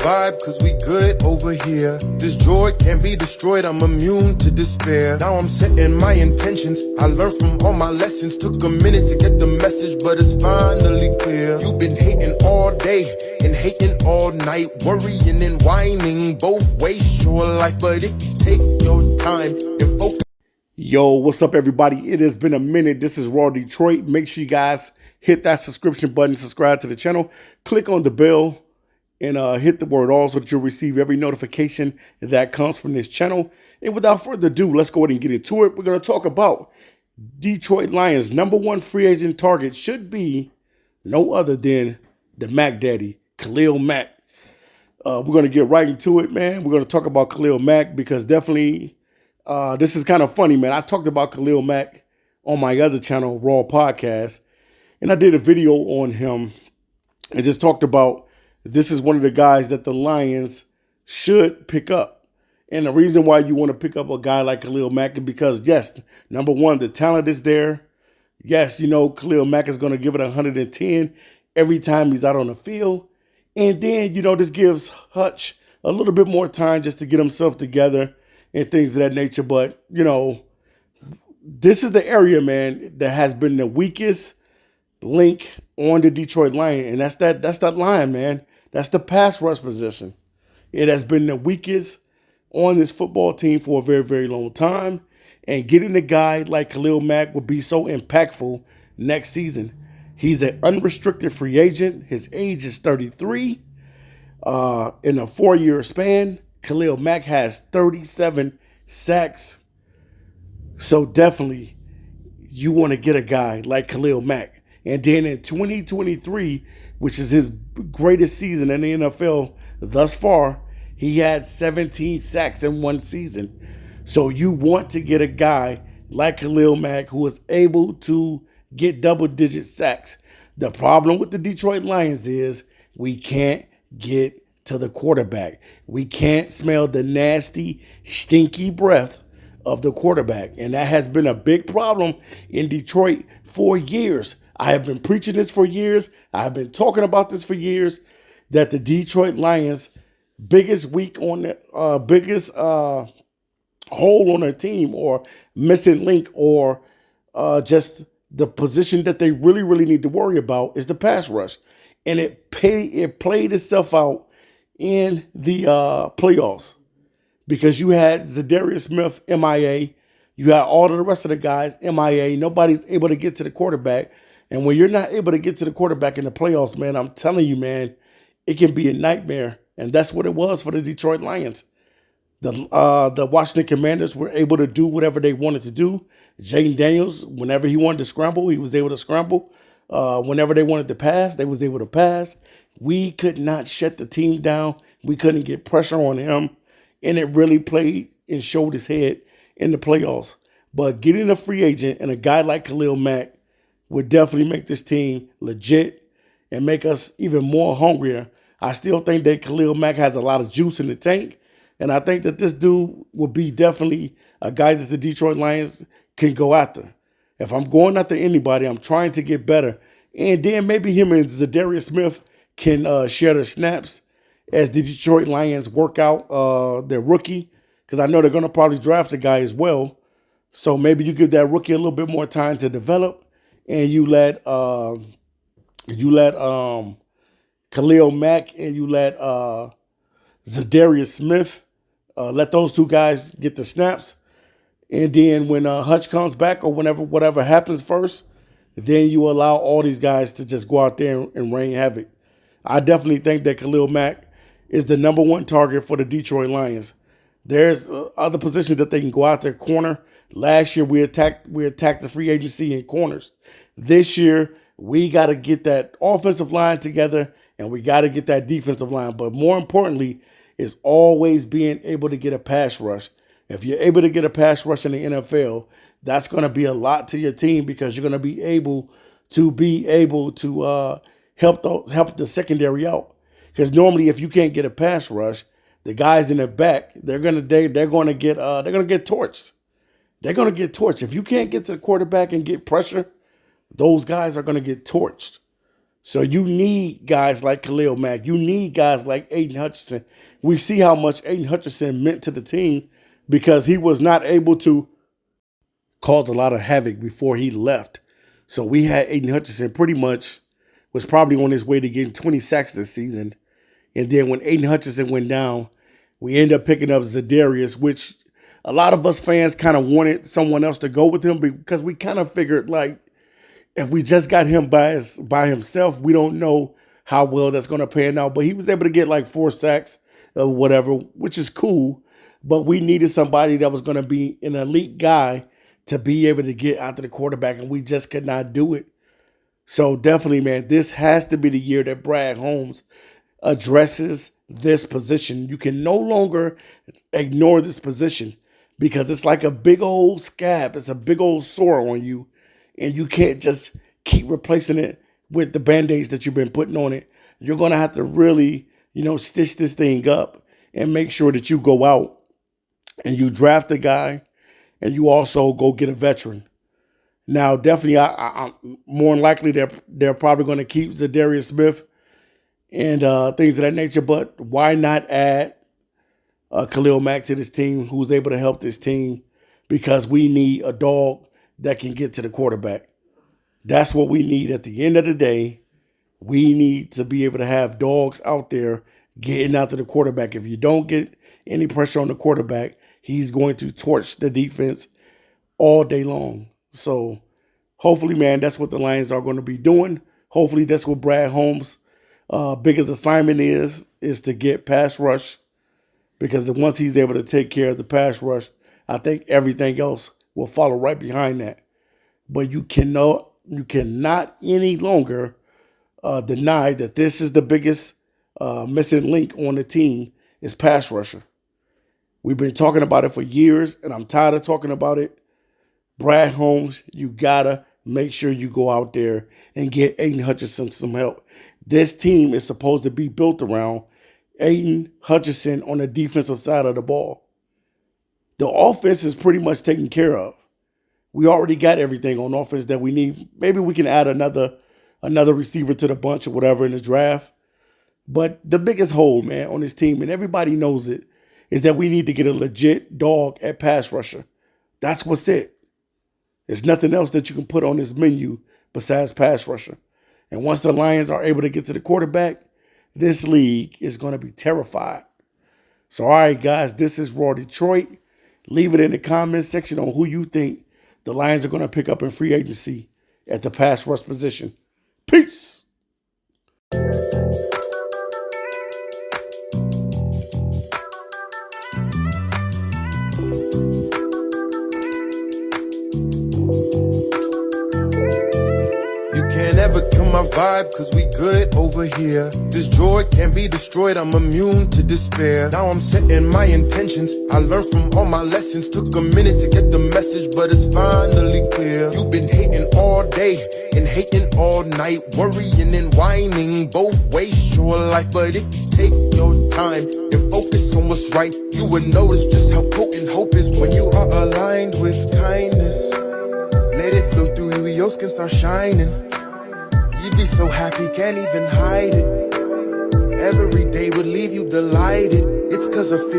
vibe, cause we good over here. This droid can't be destroyed, I'm immune to despair. Now I'm setting my intentions, I learned from all my lessons. Took a minute to get the message, but it's finally clear. You've been hating all day and hating all night, worrying and whining, both waste your life. But if you take your time and focus. Yo, what's up, everybody? It has been a minute. This is Raw Detroit. Make sure you guys hit that subscription button, subscribe to the channel, click on the bell, and hit the word all so that you'll receive every notification that comes from this channel. And without further ado, let's go ahead and get into it. We're going to talk about Detroit Lions' #1 free agent target should be no other than the Mack Daddy, Khalil Mack. We're going to get right into it, man. We're going to talk about Khalil Mack because definitely this is kind of funny, man. I talked about Khalil Mack on my other channel, Raw Podcast, and I did a video on him and just talked about this is one of the guys that the Lions should pick up. And the reason why you want to pick up a guy like Khalil Mack is because, yes, #1, the talent is there. Yes, you know, Khalil Mack is going to give it 110 every time he's out on the field. And then, you know, this gives Hutch a little bit more time just to get himself together and things of that nature. But, you know, this is the area, man, that has been the weakest link on the Detroit Lions. And that's that line, man. That's the pass rush position. It has been the weakest on this football team for a very, very long time. And getting a guy like Khalil Mack would be so impactful next season. He's an unrestricted free agent. His age is 33. In a 4-year span, Khalil Mack has 37 sacks. So definitely you want to get a guy like Khalil Mack. And then in 2023, which is his greatest season in the NFL thus far, he had 17 sacks in one season. So you want to get a guy like Khalil Mack who is able to get double-digit sacks. The problem with the Detroit Lions is we can't get to the quarterback. We can't smell the nasty, stinky breath of the quarterback. And that has been a big problem in Detroit for years. I have been preaching this for years. I have been talking about this for years, that the Detroit Lions' biggest weak on the biggest hole on their team, or missing link, or just the position that they really, really need to worry about is the pass rush. And it played itself out in the playoffs because you had Zadarius Smith MIA. You had all of the rest of the guys MIA. Nobody's able to get to the quarterback. And when you're not able to get to the quarterback in the playoffs, man, I'm telling you, man, it can be a nightmare. And that's what it was for the Detroit Lions. The Washington Commanders were able to do whatever they wanted to do. Jaden Daniels, whenever he wanted to scramble, he was able to scramble. Whenever they wanted to pass, they was able to pass. We could not shut the team down. We couldn't get pressure on him. And it really played and showed his head in the playoffs. But getting a free agent and a guy like Khalil Mack would definitely make this team legit and make us even more hungrier. I still think that Khalil Mack has a lot of juice in the tank. And I think that this dude will be definitely a guy that the Detroit Lions can go after. If I'm going after anybody, I'm trying to get better. And then maybe him and Zadarius Smith can share the snaps as the Detroit Lions work out their rookie. Because I know they're going to probably draft a guy as well. So maybe you give that rookie a little bit more time to develop. And you let Khalil Mack and you let Zadarius Smith, let those two guys get the snaps. And then when Hutch comes back, or whatever happens first, then you allow all these guys to just go out there and rain havoc. I definitely think that Khalil Mack is the #1 target for the Detroit Lions. There's other positions that they can go out there. Corner. Last year we attacked the free agency in corners. This year we got to get that offensive line together, and we got to get that defensive line. But more importantly, is always being able to get a pass rush. If you're able to get a pass rush in the NFL, that's going to be a lot to your team because you're going to be able to help the secondary out. Because normally, if you can't get a pass rush, the guys in the back they're going to get torched. They're going to get torched. If you can't get to the quarterback and get pressure, those guys are going to get torched. So you need guys like Khalil Mack. You need guys like Aiden Hutchinson. We see how much Aiden Hutchinson meant to the team because he was not able to cause a lot of havoc before he left. So we had Aiden Hutchinson pretty much was probably on his way to getting 20 sacks this season. And then when Aiden Hutchinson went down, we ended up picking up Zadarius, which a lot of us fans kind of wanted someone else to go with him because we kind of figured like if we just got him by himself, we don't know how well that's going to pan out. But he was able to get like 4 sacks or whatever, which is cool. But we needed somebody that was going to be an elite guy to be able to get after the quarterback, and we just could not do it. So definitely, man, this has to be the year that Brad Holmes addresses this position. You can no longer ignore this position because it's like a big old scab. It's a big old sore on you, and you can't just keep replacing it with the Band-Aids that you've been putting on it. You're going to have to really, stitch this thing up and make sure that you go out and you draft a guy and you also go get a veteran. Now, definitely, I'm more than likely they're probably going to keep Zadarius Smith and things of that nature. But why not add Khalil Mack to this team, who's able to help this team? Because we need a dog that can get to the quarterback. That's what we need at the end of the day. We need to be able to have dogs out there getting out to the quarterback. If you don't get any pressure on the quarterback, he's going to torch the defense all day long. So hopefully, man, that's what the Lions are going to be doing. Hopefully that's what Brad Holmes' biggest assignment is to get pass rush. Because once he's able to take care of the pass rush, I think everything else will follow right behind that. But you cannot any longer deny that this is the biggest missing link on the team is pass rusher. We've been talking about it for years, and I'm tired of talking about it. Brad Holmes, you gotta make sure you go out there and get Aiden Hutchinson some help. This team is supposed to be built around Aiden Hutchinson on the defensive side of the ball. The offense is pretty much taken care of. We already got everything on offense that we need. Maybe we can add another receiver to the bunch or whatever in the draft. But the biggest hole, man, on this team, and everybody knows it, is that we need to get a legit dog at pass rusher. That's what's it. There's nothing else that you can put on this menu besides pass rusher. And once the Lions are able to get to the quarterback, this league is going to be terrified. So, all right, guys, this is Raw Detroit. Leave it in the comments section on who you think the Lions are going to pick up in free agency at the pass rush position. Peace. You can't ever kill my vibe, cause we good over here. This joy can't be destroyed, I'm immune to despair. Now I'm setting my intentions, I learned from all my lessons. Took a minute to get the message, but it's finally clear. You've been hating all day and hating all night, worrying and whining, both waste your life. But if you take your time and focus on what's right, you will notice just how potent hope is when you are aligned with kindness. Let it flow through you, your skin start shining. You'd be so happy, can't even hide it. Every day would leave you delighted. It's cause of fear.